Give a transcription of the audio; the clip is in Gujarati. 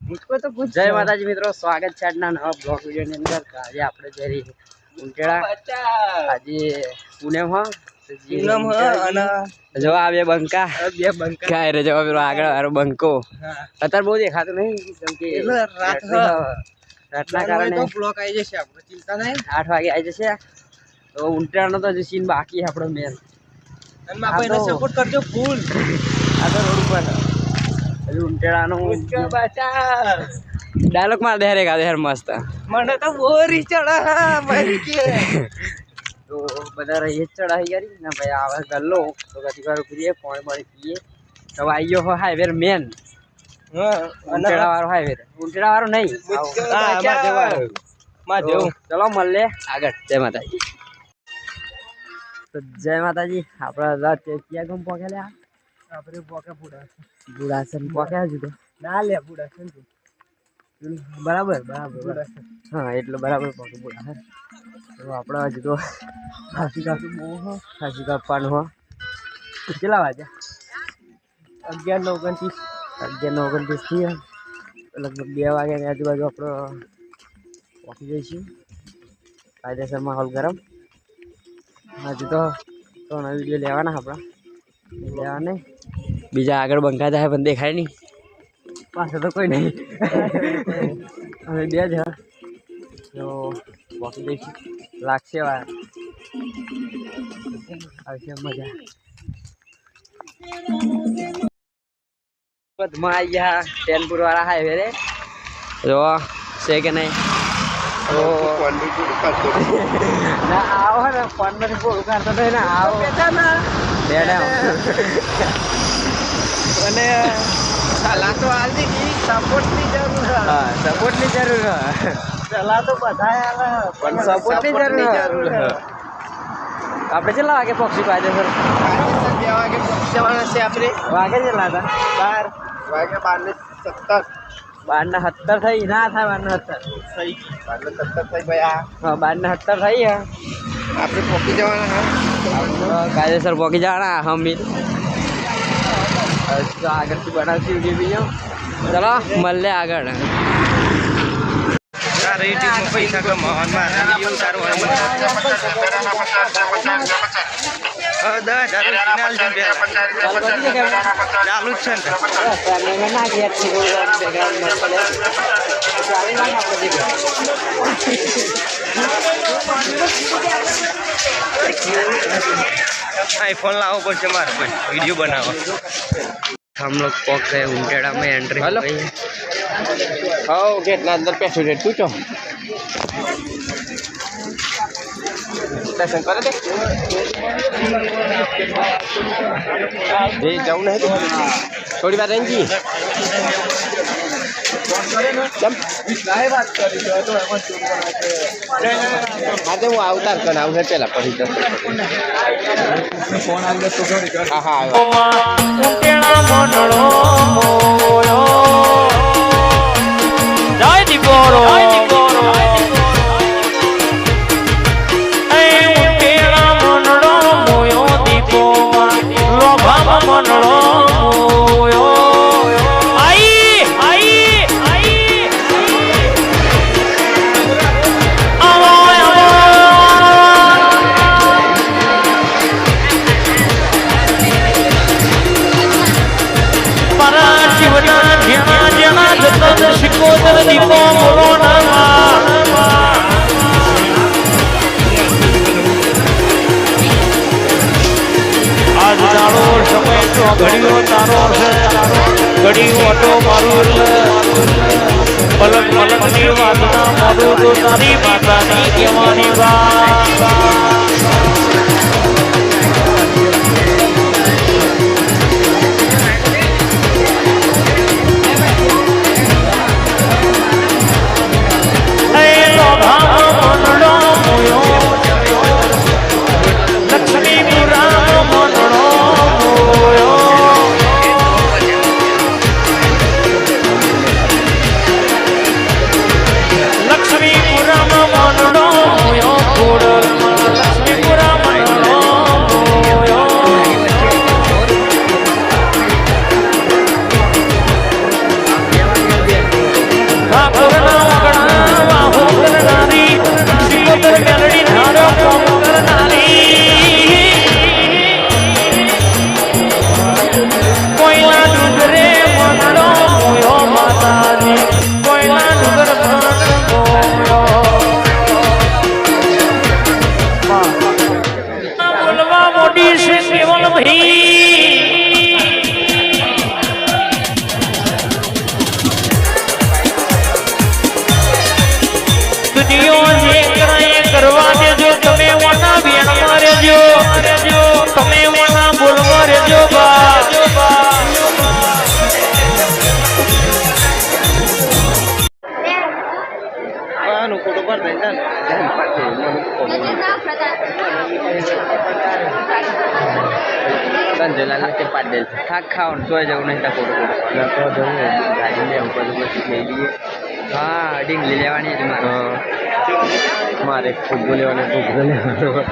मुझको तो कुछ जय माताजी मित्रों, स्वागत है આજના નવા બ્લોગ વિડિયોની અંદર। આજે આપણે જઈ ઉંટેડા આજે પુણેમાં અને જો આ બે બંકા કાય રે જો પેલો આગળ વાળો બંકો અત્યારે બહુ દેખાતો નહીં કેમ કે રાતના કારણે તો બ્લોક આવી જશે, આપણે ચિંતા નહીં। 8 વાગે આવી જશે તો ઉંટેડાનો તો જે સીન બાકી આપણો મેન અને આપણે સપોર્ટ કરજો ફૂલ। આ તો રોડ ઉપર ઉંટેડાનો डायलॉग मार दे रे का यार मस्त મને તો બોરી ચડા મારી કે તો બધા રહી ચડાઈ કરી ના ભાઈ આવા ગલ્લો તો કદી વાર પીએ પાણી પીએ તો આયો હો હાઈવે મેન ઉંટેડા વાળો હાઈવે ઉંટેડા વાળો નહીં માં દેવ ચલો મળે આગળ। જય માતાજી। તો જય માતાજી। આપણા રાત ક્યાં ગમ પોકેલા આપણે પોકે બુડાસન પોકે હજુ તો ના લે બુડાસન બરાબર બરાબર હા એટલે બરાબર પોકે બુડા તો આપણે હજુ તો ખાસી કાપવાનું હો। કેટલા વાગ્યા 11:29 થી લગભગ 2 વાગ્યાની આજુબાજુ આપણે પહોંચી જઈશું। કાયદેસર માહોલ ગરમ। હજુ તો વિડીયો લેવાના આપણા લેવાને બીજા આગળ બંકા જાય પણ દેખાય નહીં, પાછળ તો કોઈ નહીં હવે બે જ તો પહોંચી દઈશું। લાગશે વાર આવશે મજા। પદમાં આવી ગયા ટેનપુર વાળા હાઈવે રે જો છે કે નહીં ના આવો ને ફોન નથી બોલ કરતો નહીં ને આવો અને સલાહ તો હાલતી સપોર્ટની જરૂર હા સપોર્ટની જરૂર સલાહ તો બધા આવે પણ સપોર્ટની જરૂર આપણે કેટલા વાગે પહોંચી પાછે સર 2 વાગે પહોંચી જવાના છે આપણે। વાગે કેટલા હતા 12 વાગે 12:17 થઈ ના થાય 12:17 થઈ 12:17 થઈ ભાઈ હા 12:17 થઈ આપણે પહોંચી જવાના કાયદેસર પહોંચી જવાના હમીર આગળથી બનાવશું વિડીયો ચલો મળે આગળ। પૈસા કમાવામાં ચાલુ જ છે ને आईफोन लाओ પડશે મારે પણ वीडियो बनाओ। हम लोग पहुंच गए उंटेड़ा में एंट्री हो गई। हाँ कितना अंदर पैसे रेट पूछो दर्शन कर दे जाऊँ नहीं थोड़ी बार रहेंगी हाँ तो वो अवतार कर आऊ है पहला पढ़ी तो फोन आ गया तो हाँ हाँ जय दीपोरो आज तारो समय तो घड़ियों तारो है घड़ी ऑटो मारू पलक पलक नी वादना मारू तो तारी माता नी केवानी बात लक्ष्मीपुरम मनोड़ो થાક ખાવાનું તોય જવું નહીં ત્યાં ફોટો તો જવું ગાડી લે ઉપર લઈ લઈએ હા ડીંગલી લેવાની જ મારે ફૂટબોલ લેવાનો ફૂટબોલ લેવાનો